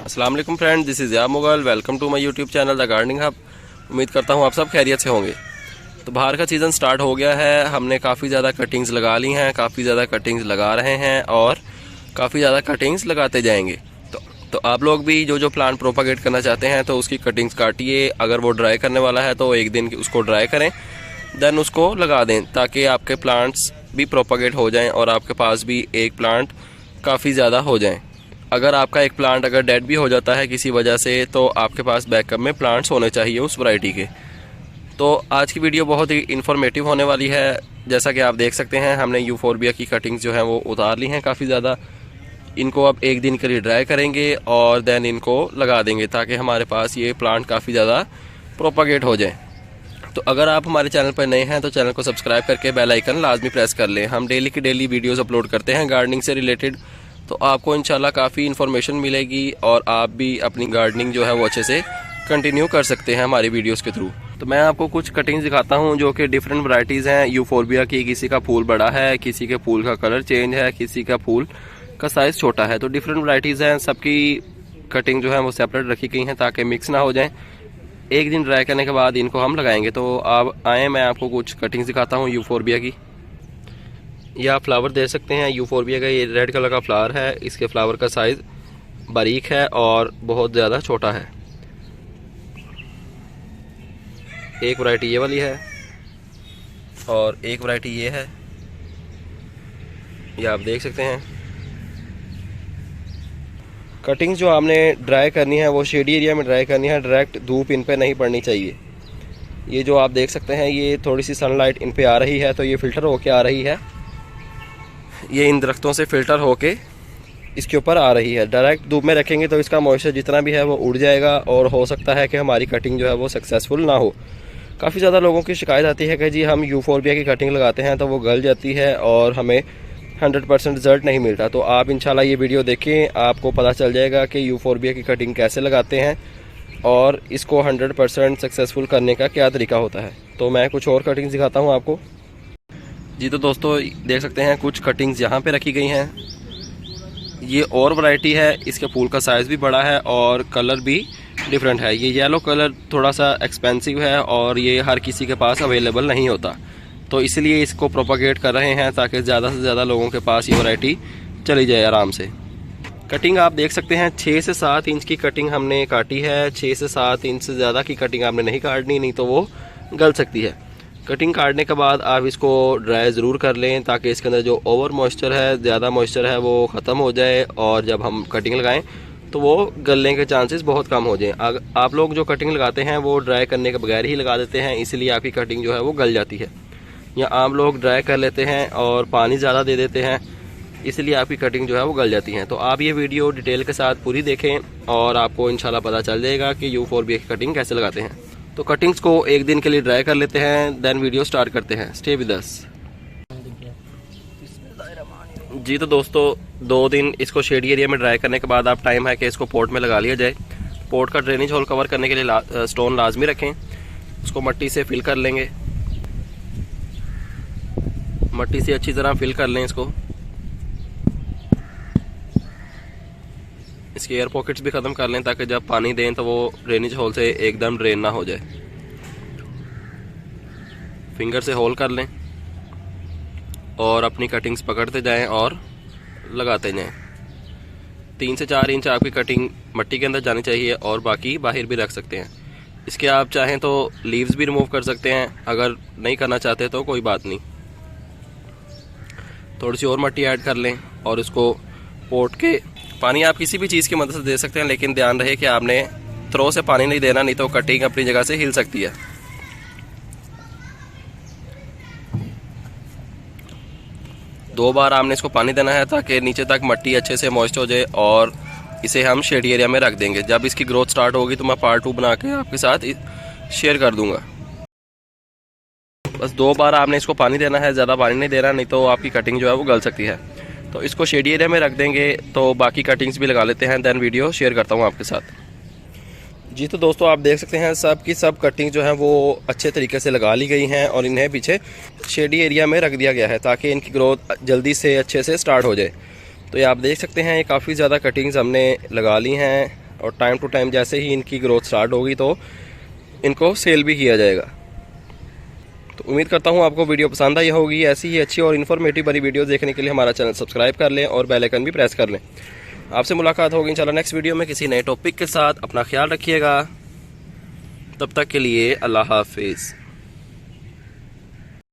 अस्सलाम वालेकुम friend, this is या Mughal. Welcome to my YouTube channel the gardening hub. उम्मीद करता हूँ आप सब खैरियत से होंगे। तो बाहर का सीज़न स्टार्ट हो गया है। हमने काफ़ी ज़्यादा कटिंग्स लगा ली हैं, काफ़ी ज़्यादा कटिंग्स लगा रहे हैं और काफ़ी ज़्यादा कटिंग्स लगाते जाएंगे। तो आप लोग भी जो प्लांट प्रोपागेट करना चाहते हैं तो उसकी कटिंग्स काटिए। अगर वो ड्राई करने वाला है तो एक दिन उसको ड्राई करें, देन उसको लगा दें ताकि आपके प्लांट्स भी प्रोपागेट हो जाएं और आपके पास भी एक प्लांट काफ़ी ज़्यादा हो जाएं। अगर आपका एक प्लांट अगर डेड भी हो जाता है किसी वजह से तो आपके पास बैकअप में प्लांट्स होने चाहिए उस वैरायटी के। तो आज की वीडियो बहुत ही इन्फॉर्मेटिव होने वाली है। जैसा कि आप देख सकते हैं हमने यूफोरबिया की कटिंग्स जो है वो उतार ली हैं काफ़ी ज़्यादा। इनको अब एक दिन के लिए ड्राई करेंगे और देन इनको लगा देंगे ताकि हमारे पास ये प्लांट काफ़ी ज़्यादा प्रोपागेट हो जाए। तो अगर आप हमारे चैनल पर नए हैं तो चैनल को सब्सक्राइब करके बेल आइकन लाजमी प्रेस कर लें। हम डेली की डेली वीडियोस अपलोड करते हैं गार्डनिंग से रिलेटेड, तो आपको इंशाल्लाह काफ़ी इन्फॉर्मेशन मिलेगी और आप भी अपनी गार्डनिंग जो है वो अच्छे से कंटिन्यू कर सकते हैं हमारी वीडियोस के थ्रू। तो मैं आपको कुछ कटिंग्स दिखाता हूं जो कि डिफरेंट वैरायटीज़ हैं यूफोरबिया की। किसी का फूल बड़ा है, किसी के फूल का कलर चेंज है, किसी का फूल का साइज़ छोटा है। तो डिफरेंट वैरायटीज़ हैं, सबकी कटिंग जो है वो सेपरेट रखी गई हैं ताकि मिक्स ना हो जाए। एक दिन ड्राई करने के बाद इनको हम लगाएंगे। तो आप आए, मैं आपको कुछ कटिंग्स दिखाता हूँ यूफोरबिया की। यह आप फ्लावर देख सकते हैं यूफोरबिया का। ये रेड कलर का फ्लावर है। इसके फ्लावर का साइज़ बारीक है और बहुत ज़्यादा छोटा है। एक वैरायटी ये वाली है और एक वैरायटी ये है, ये आप देख सकते हैं। कटिंग्स जो आपने ड्राई करनी है वो शेडी एरिया में ड्राई करनी है, डायरेक्ट धूप इन पे नहीं पड़नी चाहिए। ये जो आप देख सकते हैं ये थोड़ी सी सनलाइट इन पे आ रही है तो ये फ़िल्टर होके आ रही है। ये इन दरख्तों से फ़िल्टर होके इसके ऊपर आ रही है। डायरेक्ट धूप में रखेंगे तो इसका मॉइस्चर जितना भी है वो उड़ जाएगा और हो सकता है कि हमारी कटिंग जो है वो सक्सेसफुल ना हो। काफ़ी ज़्यादा लोगों की शिकायत आती है कि जी हम यूफोरबिया की कटिंग लगाते हैं तो वो गल जाती है और हमें 100% रिज़ल्ट नहीं मिलता। तो आप इंशाल्लाह ये वीडियो देखें, आपको पता चल जाएगा कि यूफोरबिया की कटिंग कैसे लगाते हैं और इसको 100% सक्सेसफुल करने का क्या तरीका होता है। तो मैं कुछ और कटिंग्स दिखाता हूँ आपको जी। तो दोस्तों देख सकते हैं कुछ कटिंग्स यहाँ पे रखी गई हैं। ये और वैरायटी है, इसके फूल का साइज़ भी बड़ा है और कलर भी डिफरेंट है। ये येलो कलर थोड़ा सा एक्सपेंसिव है और ये हर किसी के पास अवेलेबल नहीं होता, तो इसलिए इसको प्रोपागेट कर रहे हैं ताकि ज़्यादा से ज़्यादा लोगों के पास ये वैरायटी चली जाए आराम से। कटिंग आप देख सकते हैं 6 से 7 इंच की कटिंग हमने काटी है। 6 से 7 इंच से ज़्यादा की कटिंग आपने नहीं काटनी, नहीं तो वो गल सकती है। कटिंग काटने के बाद आप इसको ड्राई ज़रूर कर लें ताकि इसके अंदर जो ओवर मॉइस्चर है, ज़्यादा मॉइस्चर है, वो ख़त्म हो जाए और जब हम कटिंग लगाएं तो वो गलने के चांसेस बहुत कम हो जाएं। आप लोग जो कटिंग लगाते हैं वो ड्राई करने के बगैर ही लगा देते हैं, इसलिए आपकी कटिंग जो है वो गल जाती है। या आम लोग ड्राई कर लेते हैं और पानी ज़्यादा दे देते हैं, इसलिए आपकी कटिंग जो है वो गल जाती है। तो आप ये वीडियो डिटेल के साथ पूरी देखें और आपको इंशाल्लाह पता चल जाएगा कि यूफोरबिया की कटिंग कैसे लगाते हैं। तो कटिंग्स को एक दिन के लिए ड्राई कर लेते हैं, देन वीडियो स्टार्ट करते हैं। स्टे विद अस जी। तो दोस्तों 2 दिन इसको शेडी एरिया में ड्राई करने के बाद अब टाइम है कि इसको पोट में लगा लिया जाए। पोट का ड्रेनेज होल कवर करने के लिए स्टोन लाजमी रखें। उसको मट्टी से फिल कर लेंगे, मट्टी से अच्छी तरह फिल कर लें इसको। इसके एयर पॉकेट्स भी ख़त्म कर लें ताकि जब पानी दें तो वो ड्रेनेज होल से एकदम ड्रेन ना हो जाए। फिंगर से होल कर लें और अपनी कटिंग्स पकड़ते जाएं और लगाते जाएं। 3 से 4 इंच आपकी कटिंग मट्टी के अंदर जानी चाहिए और बाकी बाहर भी रख सकते हैं। इसके आप चाहें तो लीव्स भी रिमूव कर सकते हैं, अगर नहीं करना चाहते तो कोई बात नहीं। थोड़ी सी और मट्टी ऐड कर लें और उसको पोट के, पानी आप किसी भी चीज़ की मदद से दे सकते हैं, लेकिन ध्यान रहे कि आपने थ्रो से पानी नहीं देना, नहीं तो कटिंग अपनी जगह से हिल सकती है। दो बार आपने इसको पानी देना है ताकि नीचे तक मट्टी अच्छे से मॉइस्ट हो जाए और इसे हम शेडी एरिया में रख देंगे। जब इसकी ग्रोथ स्टार्ट होगी तो मैं पार्ट 2 बना के आपके साथ शेयर कर दूंगा। बस 2 बार आपने इसको पानी देना है, ज़्यादा पानी नहीं देना, नहीं तो आपकी कटिंग जो है वो गल सकती है। तो इसको शेडी एरिया में रख देंगे। तो बाकी कटिंग्स भी लगा लेते हैं, देन वीडियो शेयर करता हूँ आपके साथ जी। तो दोस्तों आप देख सकते हैं सब की सब कटिंग जो है वो अच्छे तरीके से लगा ली गई हैं और इन्हें पीछे शेडी एरिया में रख दिया गया है ताकि इनकी ग्रोथ जल्दी से अच्छे से स्टार्ट हो जाए। तो ये आप देख सकते हैं ये काफ़ी ज़्यादा कटिंग्स हमने लगा ली हैं और टाइम टू टाइम जैसे ही इनकी ग्रोथ स्टार्ट होगी तो इनको सेल भी किया जाएगा। तो उम्मीद करता हूँ आपको वीडियो पसंद आई होगी। ऐसी ही अच्छी और इन्फॉर्मेटिव बड़ी वीडियो देखने के लिए हमारा चैनल सब्सक्राइब कर लें और बेल आइकन भी प्रेस कर लें। आपसे मुलाकात होगी इंशाल्लाह नेक्स्ट वीडियो में किसी नए टॉपिक के साथ। अपना ख्याल रखिएगा, तब तक के लिए अल्लाह हाफिज़।